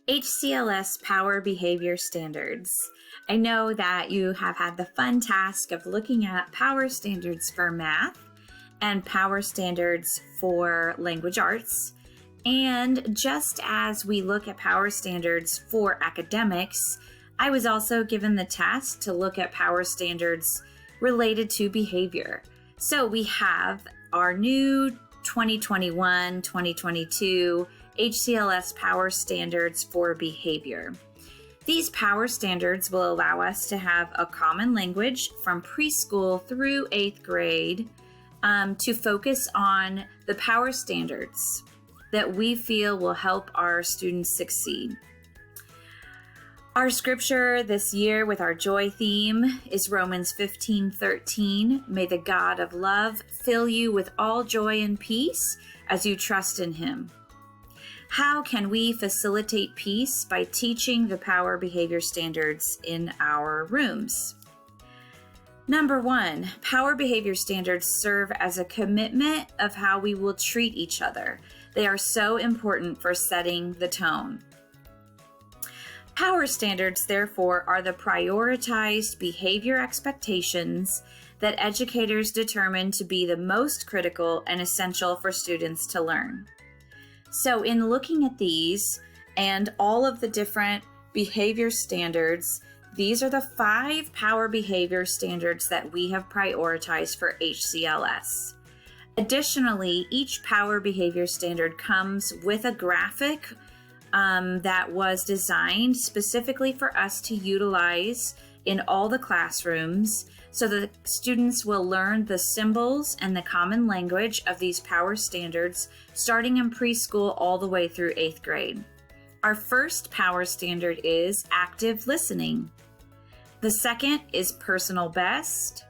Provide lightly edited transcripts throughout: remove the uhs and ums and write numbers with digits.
HCLS Power Behavior Standards. I know that you have had the fun task of looking at power standards for math and power standards for language arts. And just as we look at power standards for academics, I was also given the task to look at power standards related to behavior. So we have our new 2021-2022 HCLS Power Standards for Behavior. These power standards will allow us to have a common language from preschool through 8th grade to focus on the power standards that we feel will help our students succeed. Our scripture this year with our joy theme is Romans 15:13. May the God of love fill you with all joy and peace as you trust in him. How can we facilitate peace? By teaching the power behavior standards in our rooms. Number 1, power behavior standards serve as a commitment of how we will treat each other. They are so important for setting the tone. Power standards, therefore, are the prioritized behavior expectations that educators determine to be the most critical and essential for students to learn. So in looking at these and all of the different behavior standards, these are the 5 power behavior standards that we have prioritized for HCLS. Additionally, each power behavior standard comes with a graphic that was designed specifically for us to utilize in all the classrooms so that students will learn the symbols and the common language of these power standards starting in preschool all the way through 8th grade. Our first power standard is active listening. The second is personal best.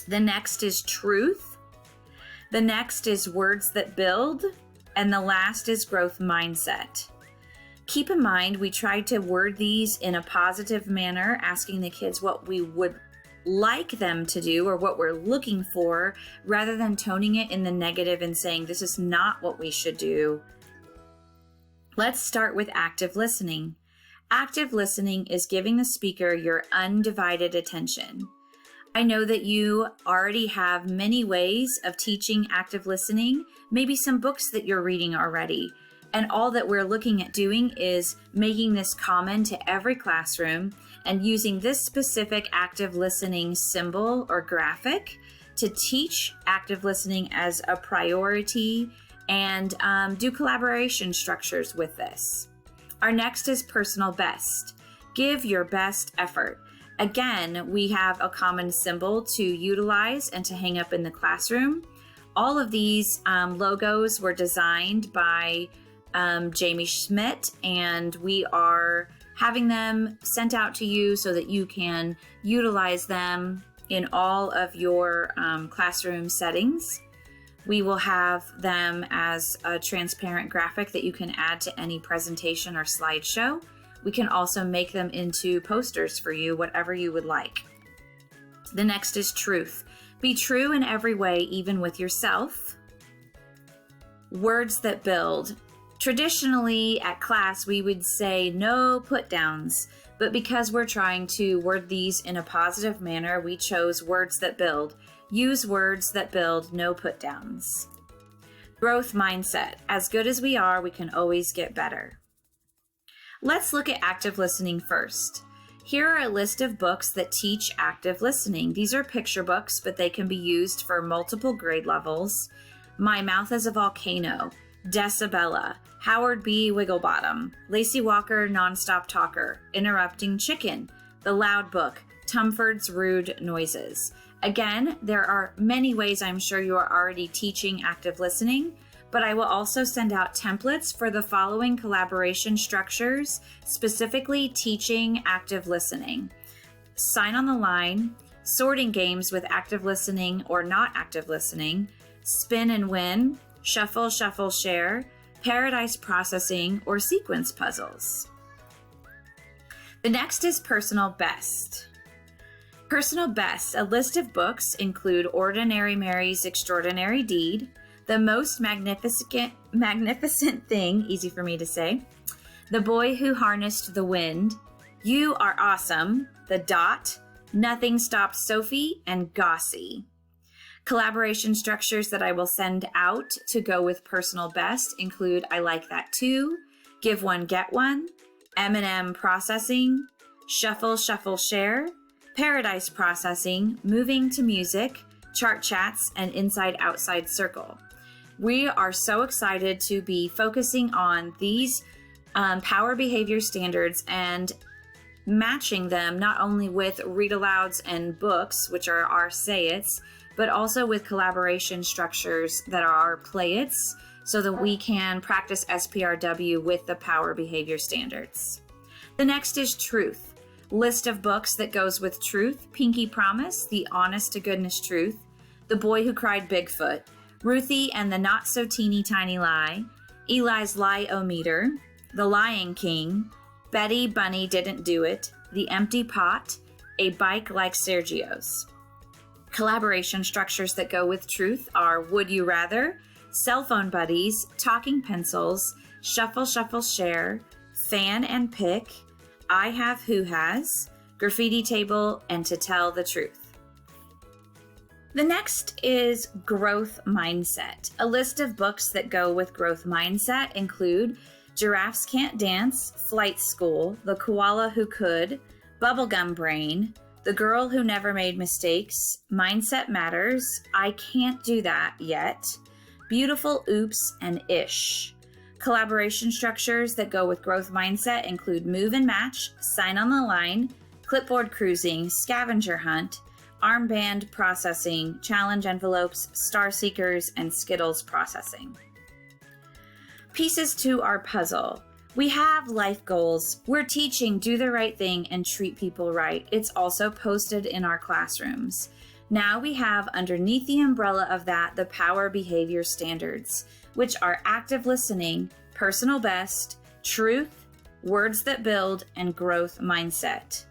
The next is truth. The next is words that build. And the last is growth mindset. Keep in mind, we tried to word these in a positive manner, asking the kids what we would like them to do or what we're looking for, rather than toning it in the negative and saying this is not what we should do. Let's start with active listening. Active listening is giving the speaker your undivided attention. I know that you already have many ways of teaching active listening, maybe some books that you're reading already. And all that we're looking at doing is making this common to every classroom and using this specific active listening symbol or graphic to teach active listening as a priority and do collaboration structures with this. Our next is personal best. Give your best effort. Again, we have a common symbol to utilize and to hang up in the classroom. All of these logos were designed by Jamie Schmidt, and we are having them sent out to you so that you can utilize them in all of your classroom settings. We will have them as a transparent graphic that you can add to any presentation or slideshow. We can also make them into posters for you, whatever you would like. The next is truth. Be true in every way, even with yourself. Words that build. Traditionally at class, we would say no put downs, but because we're trying to word these in a positive manner, we chose words that build. Use words that build, no put downs. Growth mindset. As good as we are, we can always get better. Let's look at active listening first. Here are a list of books that teach active listening. These are picture books, but they can be used for multiple grade levels. My Mouth is a Volcano, Decibella, Howard B. Wigglebottom, Lacey Walker, Nonstop Talker, Interrupting Chicken, The Loud Book, Tumford's Rude Noises. Again, there are many ways I'm sure you are already teaching active listening, but I will also send out templates for the following collaboration structures, specifically teaching active listening. Sign on the line, sorting games with active listening or not active listening, spin and win, shuffle, shuffle, share, paradise processing, or sequence puzzles. The next is personal best. Personal best, a list of books include Ordinary Mary's Extraordinary Deed, The Most Magnificent Thing, easy for me to say, The Boy Who Harnessed the Wind, You Are Awesome, The Dot, Nothing Stops Sophie, and Gossie. Collaboration structures that I will send out to go with personal best include I Like That Too, Give One, Get One, M&M Processing, Shuffle, Shuffle, Share, Paradise Processing, Moving to Music, Chart Chats, and Inside Outside Circle. We are so excited to be focusing on these power behavior standards and matching them not only with read alouds and books, which are our say-its, but also with collaboration structures that are our play-its, so that we can practice SPRW with the power behavior standards. The next is truth. List of books that goes with truth: Pinky Promise, The Honest to Goodness Truth, The Boy Who Cried Bigfoot, Ruthie and the Not So Teeny Tiny Lie, Eli's Lie-O-Meter, The Lying King, Betty Bunny Didn't Do It, The Empty Pot, A Bike Like Sergio's. Collaboration structures that go with truth are Would You Rather, Cell Phone Buddies, Talking Pencils, Shuffle, Shuffle, Share, Fan and Pick, I Have Who Has, Graffiti Table, and To Tell the Truth. The next is growth mindset. A list of books that go with growth mindset include Giraffes Can't Dance, Flight School, The Koala Who Could, Bubblegum Brain, The Girl Who Never Made Mistakes, Mindset Matters, I Can't Do That Yet, Beautiful Oops, and Ish. Collaboration structures that go with growth mindset include Move and Match, Sign on the Line, Clipboard Cruising, Scavenger Hunt, Armband Processing, Challenge Envelopes, Star Seekers, and Skittles Processing. Pieces to our puzzle. We have life goals. We're teaching Do the Right Thing and Treat People Right. It's also posted in our classrooms. Now we have underneath the umbrella of that the power behavior standards, which are active listening, personal best, truth, words that build, and growth mindset.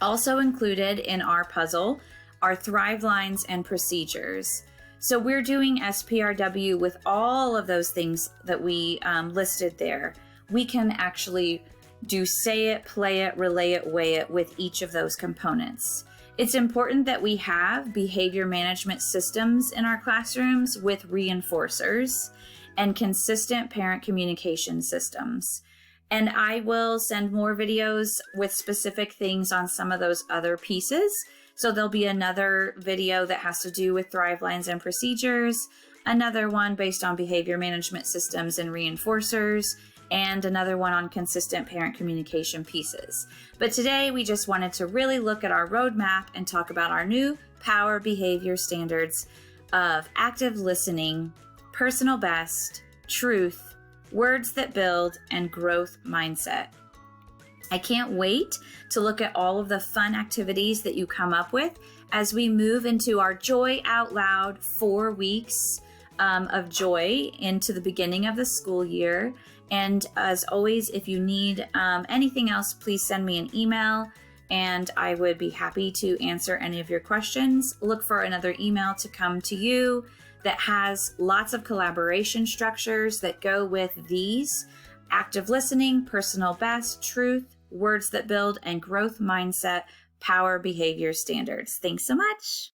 Also included in our puzzle are Thrive lines and procedures. So we're doing SPRW with all of those things that we listed there. We can actually do say it, play it, relay it, weigh it with each of those components. It's important that we have behavior management systems in our classrooms with reinforcers and consistent parent communication systems. And I will send more videos with specific things on some of those other pieces. So there'll be another video that has to do with Thrive lines and procedures, another one based on behavior management systems and reinforcers, and another one on consistent parent communication pieces. But today we just wanted to really look at our roadmap and talk about our new power behavior standards of active listening, personal best, truth, words that build, and growth mindset. I can't wait to look at all of the fun activities that you come up with as we move into our Joy Out Loud 4 weeks of joy into the beginning of the school year. And as always, if you need anything else, please send me an email and I would be happy to answer any of your questions. Look for another email to come to you that has lots of collaboration structures that go with these: active listening, personal best, truth, words that build, and growth mindset power behavior standards. Thanks so much.